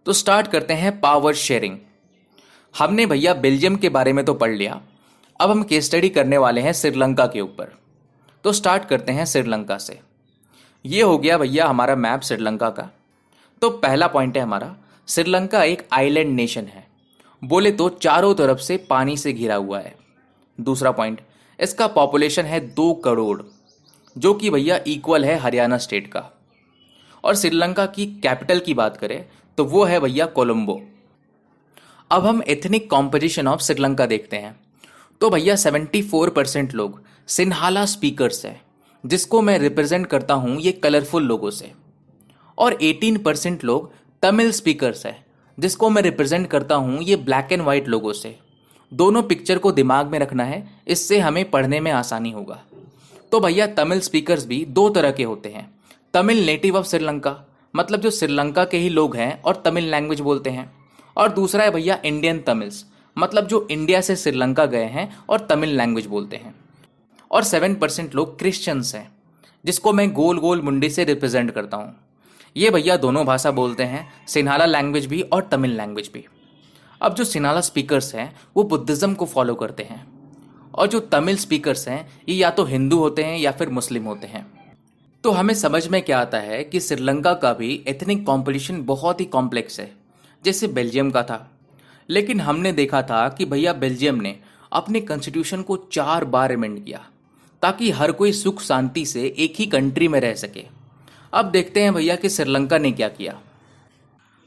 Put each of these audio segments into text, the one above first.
तो स्टार्ट करते हैं पावर शेयरिंग। हमने भैया बेल्जियम के बारे में तो पढ़ लिया, अब हम केस स्टडी करने वाले हैं श्रीलंका के ऊपर। तो स्टार्ट करते हैं श्रीलंका से। ये हो गया भैया हमारा मैप श्रीलंका का। तो पहला पॉइंट है हमारा, श्रीलंका एक आइलैंड नेशन है, बोले तो चारों तरफ से पानी से घिरा हुआ है। दूसरा पॉइंट, इसका पॉपुलेशन है 2 करोड़, जो कि भैया इक्वल है हरियाणा स्टेट का। और श्रीलंका की कैपिटल की बात करें तो वो है भैया कोलंबो। अब हम एथनिक कॉम्पोजिशन ऑफ श्रीलंका देखते हैं। तो भैया 74% लोग सिन्हाला स्पीकर्स हैं, जिसको मैं रिप्रेजेंट करता हूं ये कलरफुल लोगों से। और 18% लोग तमिल स्पीकर्स हैं, जिसको मैं रिप्रेजेंट करता हूं ये ब्लैक एंड वाइट लोगों से। दोनों पिक्चर को दिमाग में रखना है, इससे हमें पढ़ने में आसानी होगा। तो भैया तमिल स्पीकर्स भी 2 तरह के होते हैं। तमिल नेटिव ऑफ श्रीलंका, मतलब जो श्रीलंका के ही लोग हैं और तमिल लैंग्वेज बोलते हैं। और दूसरा है भैया इंडियन तमिल्स, मतलब जो इंडिया से श्रीलंका गए हैं और तमिल लैंग्वेज बोलते हैं। और 7% लोग क्रिश्चियंस हैं, जिसको मैं गोल गोल मुंडी से रिप्रेजेंट करता हूँ। ये भैया दोनों भाषा बोलते हैं, सिन्हाला लैंग्वेज भी और तमिल लैंग्वेज भी। अब जो सिन्हाला स्पीकर्स हैं वो बुद्धिज़्म को फॉलो करते हैं, और जो तमिल स्पीकर्स हैं ये या तो हिंदू होते हैं या फिर मुस्लिम होते हैं। तो हमें समझ में क्या आता है कि श्रीलंका का भी एथनिक कॉम्पोजिशन बहुत ही कॉम्प्लेक्स है, जैसे बेल्जियम का था। लेकिन हमने देखा था कि भैया बेल्जियम ने अपने कॉन्स्टिट्यूशन को 4 बार अमेंड किया, ताकि हर कोई सुख शांति से एक ही कंट्री में रह सके। अब देखते हैं भैया कि श्रीलंका ने क्या किया।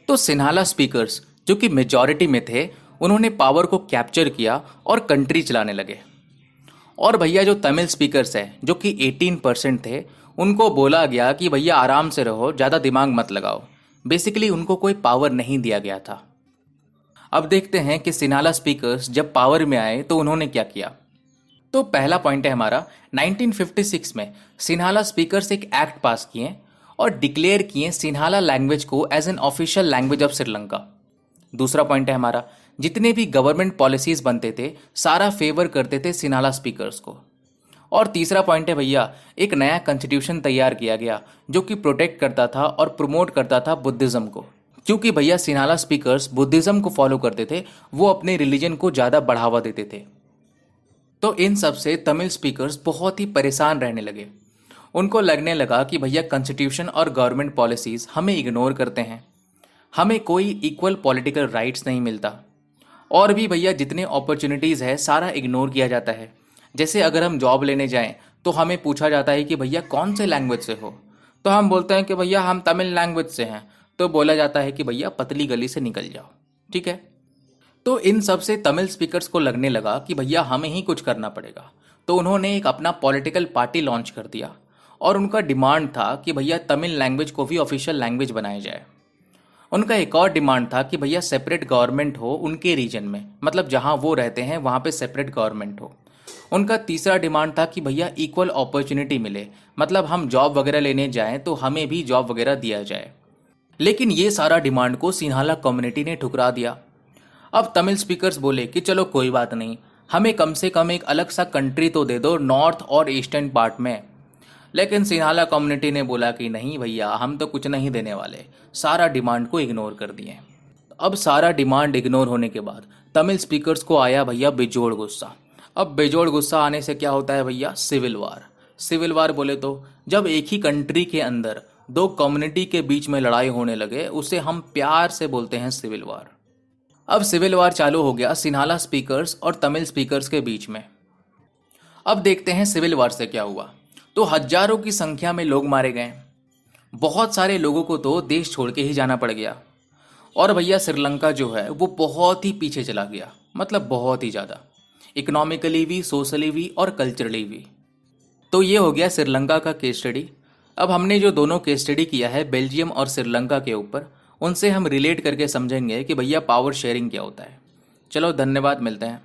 तो सिन्हाला स्पीकर्स जो कि मेजॉरिटी में थे, उन्होंने पावर को कैप्चर किया और कंट्री चलाने लगे। और भैया जो तमिल स्पीकर्स हैं जो कि 18% थे, उनको बोला गया कि भैया आराम से रहो, ज़्यादा दिमाग मत लगाओ। बेसिकली उनको कोई पावर नहीं दिया गया था। अब देखते हैं कि सिन्हाला स्पीकर्स जब पावर में आए तो उन्होंने क्या किया। तो पहला पॉइंट है हमारा, 1956 में सिन्हाला स्पीकर्स एक एक्ट पास किए और डिक्लेयर किए सिन्हाला लैंग्वेज को as an official language of Sri Lanka. दूसरा पॉइंट है हमारा, जितने भी गवर्नमेंट पॉलिसीज बनते थे सारा फेवर करते थे सिन्हाला स्पीकर्स को। और तीसरा पॉइंट है भैया, एक नया कॉन्स्टिट्यूशन तैयार किया गया जो कि प्रोटेक्ट करता था और प्रमोट करता था बुद्धिज़्म को। क्योंकि भैया सिन्हाला स्पीकर्स बुद्धिज़्म को फॉलो करते थे, वो अपने रिलीजन को ज़्यादा बढ़ावा देते थे। तो इन सब से तमिल स्पीकर्स बहुत ही परेशान रहने लगे। उनको लगने लगा कि भैया कॉन्स्टिट्यूशन और गवर्नमेंट पॉलिसीज़ हमें इग्नोर करते हैं, हमें कोई इक्वल पॉलिटिकल राइट्स नहीं मिलता। और भी भैया जितने अपॉर्चुनिटीज़ है सारा इग्नोर किया जाता है। जैसे अगर हम जॉब लेने जाएं तो हमें पूछा जाता है कि भैया कौन से लैंग्वेज से हो, तो हम बोलते हैं कि भैया हम तमिल लैंग्वेज से हैं, तो बोला जाता है कि भैया पतली गली से निकल जाओ। ठीक है। तो इन सब से तमिल स्पीकर्स को लगने लगा कि भैया हमें ही कुछ करना पड़ेगा। तो उन्होंने एक अपना पॉलिटिकल पार्टी लॉन्च कर दिया और उनका डिमांड था कि भैया तमिल लैंग्वेज को भी ऑफिशियल लैंग्वेज बनाया जाए। उनका एक और डिमांड था कि भैया सेपरेट गवर्नमेंट हो उनके रीजन में, मतलब जहां वो रहते हैं वहां पे सेपरेट गवर्नमेंट हो। उनका तीसरा डिमांड था कि भैया इक्वल अपॉर्चुनिटी मिले, मतलब हम जॉब वगैरह लेने जाएं तो हमें भी जॉब वगैरह दिया जाए। लेकिन ये सारा डिमांड को सिन्हाला कम्युनिटी ने ठुकरा दिया। अब तमिल स्पीकर्स बोले कि चलो कोई बात नहीं, हमें कम से कम एक अलग सा कंट्री तो दे दो नॉर्थ और ईस्टर्न पार्ट में। लेकिन सिन्हाला कम्युनिटी ने बोला कि नहीं भैया, हम तो कुछ नहीं देने वाले, सारा डिमांड को इग्नोर कर दिए। अब सारा डिमांड इग्नोर होने के बाद तमिल स्पीकर्स को आया भैया बेजोड़ गुस्सा। अब बेजोड़ गुस्सा आने से क्या होता है भैया, सिविल वार। सिविल वार बोले तो जब एक ही कंट्री के अंदर 2 कम्युनिटी के बीच में लड़ाई होने लगे, उसे हम प्यार से बोलते हैं सिविल वार। अब सिविल वार चालू हो गया सिन्हाला स्पीकर्स और तमिल स्पीकर्स के बीच में। अब देखते हैं सिविल वार से क्या हुआ। तो हजारों की संख्या में लोग मारे गए, बहुत सारे लोगों को तो देश छोड़ के ही जाना पड़ गया। और भैया श्रीलंका जो है वो बहुत ही पीछे चला गया, मतलब बहुत ही ज़्यादा, इकोनॉमिकली भी, सोशली भी और कल्चरली भी। तो ये हो गया श्रीलंका का केस स्टडी। अब हमने जो दोनों केस स्टडी किया है बेल्जियम और श्रीलंका के ऊपर, उनसे हम रिलेट करके समझेंगे कि भैया पावर शेयरिंग क्या होता है। चलो धन्यवाद, मिलते हैं।